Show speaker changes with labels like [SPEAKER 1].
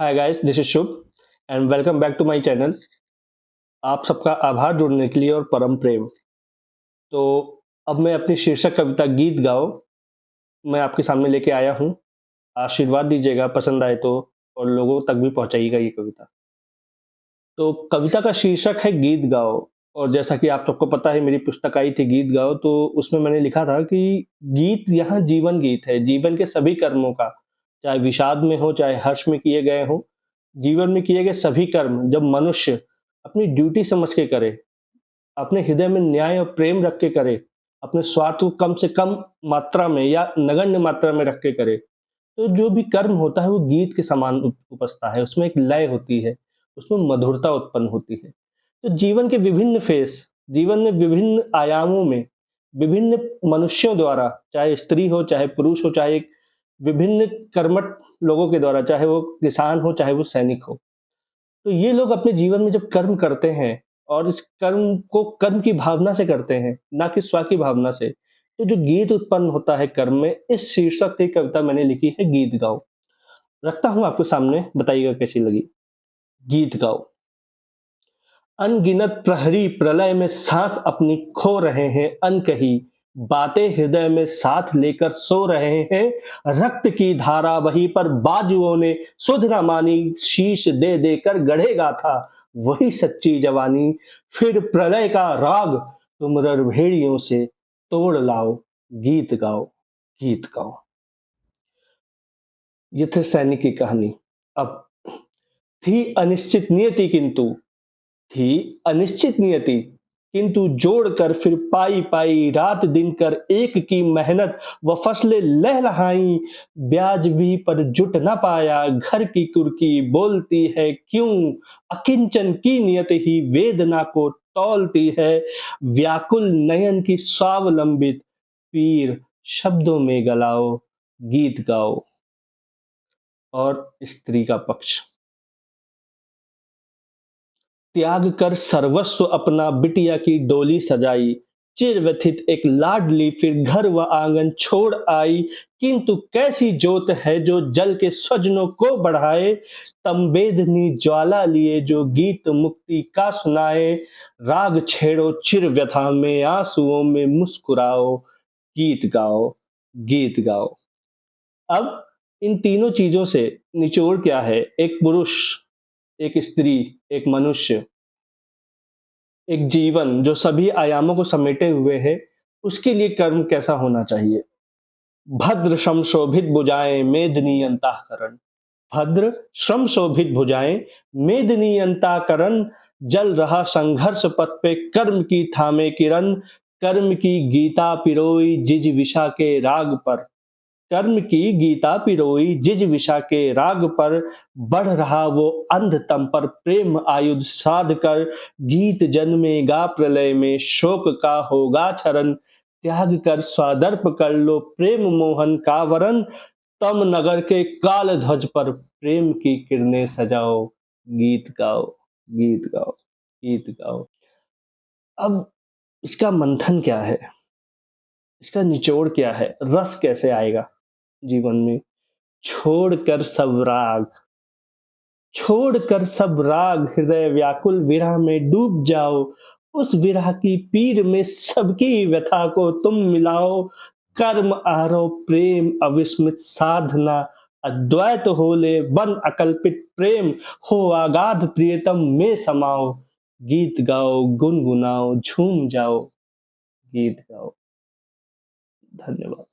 [SPEAKER 1] Hi guys, this is Shubh and welcome back to my channel. आप सबका आभार जुड़ने के लिए और परम प्रेम। तो अब मैं अपनी शीर्षक कविता गीत गाओ मैं आपके सामने लेके आया हूँ। आशीर्वाद दीजिएगा पसंद आए तो, और लोगों तक भी पहुंचाइएगा ये कविता। तो कविता का शीर्षक है गीत गाओ। और जैसा कि आप सबको पता है, मेरी पुस्तक आई थी गीत गाओ, तो उसमें मैंने लिखा था कि गीत यहाँ जीवन गीत है, जीवन के सभी कर्मों का, चाहे विषाद में हो चाहे हर्ष में किए गए हो। जीवन में किए गए सभी कर्म जब मनुष्य अपनी ड्यूटी समझ के करे, अपने हृदय में न्याय और प्रेम रख के करे, अपने स्वार्थ को कम से कम मात्रा में या नगण्य मात्रा में रख के करे, तो जो भी कर्म होता है वो गीत के समान उपजता है। उसमें एक लय होती है, उसमें मधुरता उत्पन्न होती है। तो जीवन के विभिन्न फेस, जीवन में विभिन्न आयामों में, विभिन्न मनुष्यों द्वारा, चाहे स्त्री हो चाहे पुरुष हो, चाहे विभिन्न कर्मठ लोगों के द्वारा, चाहे वो किसान हो चाहे वो सैनिक हो, तो ये लोग अपने जीवन में जब कर्म करते हैं और इस कर्म को कर्म की भावना से करते हैं, ना कि स्व की भावना से, तो जो गीत उत्पन्न होता है कर्म में, इस शीर्षक से कविता मैंने लिखी है गीत गाओ। रखता हूं आपके सामने, बताइएगा कैसी लगी। गीत गाओ। अनगिनत प्रहरी प्रलय में सांस अपनी खो रहे हैं, अनकही बातें हृदय में साथ लेकर सो रहे हैं। रक्त की धारा वही पर बाजुओं ने सुध न मानी, शीश दे देकर गढ़ेगा था वही सच्ची जवानी। फिर प्रलय का राग तुम रणभेड़ियों से तोड़ लाओ, गीत गाओ, गीत गाओ। ये थे सैनिक की कहानी। अब थी अनिश्चित नियति किंतु, थी अनिश्चित नियति किंतु जोड़कर फिर पाई पाई, रात दिन कर एक की मेहनत व फसलें लहलहाई। ब्याज भी पर जुट न पाया, घर की कुर्की बोलती है क्यों, अकिंचन की नियत ही वेदना को तौलती है। व्याकुल नयन की स्वावलंबित पीर शब्दों में गलाओ, गीत गाओ। और स्त्री का पक्ष, त्याग कर सर्वस्व अपना बिटिया की डोली सजाई, चिर व्यथित एक लाडली फिर घर व आंगन छोड़ आई। किंतु कैसी जोत है जो जल के स्वजनों को बढ़ाए, तमबेदनी ज्वाला लिए जो गीत मुक्ति का सुनाए। राग छेड़ो चिर व्यथा में, आंसुओं में मुस्कुराओ, गीत गाओ, गीत गाओ। अब इन तीनों चीजों से निचोड़ क्या है? एक पुरुष, एक स्त्री, एक मनुष्य, एक जीवन जो सभी आयामों को समेटे हुए है, उसके लिए कर्म कैसा होना चाहिए। भद्र श्रम शोभित भुजाएं मेदनी अंतःकरण, भद्र श्रम शोभित भुजाएं मेदनी अंतःकरण। जल रहा संघर्ष पथ पे कर्म की थामे किरण, कर्म की गीता पिरोई जिज विशा के राग पर, कर्म की गीता पिरोई जिज विशा के राग पर। बढ़ रहा वो अंध तम पर प्रेम आयुध साध कर, गीत जन्मेगा प्रलय में शोक का होगा क्षरण। त्याग कर स्वादर्प कर लो प्रेम मोहन का वरण, तम नगर के काल ध्वज पर प्रेम की किरणें सजाओ, गीत गाओ, गीत गाओ, गीत गाओ। अब इसका मंथन क्या है, इसका निचोड़ क्या है, रस कैसे आएगा जीवन में। छोड़कर सब राग, छोड़कर सब राग हृदय व्याकुल विरह में डूब जाओ। उस विरह की पीर में सबकी व्यथा को तुम मिलाओ। कर्म आरो प्रेम अविस्मित साधना, अद्वैत होले बन अकल्पित प्रेम। हो आगाध प्रियतम में समाओ, गीत गाओ गुनगुनाओ झूम जाओ, गीत गाओ। धन्यवाद।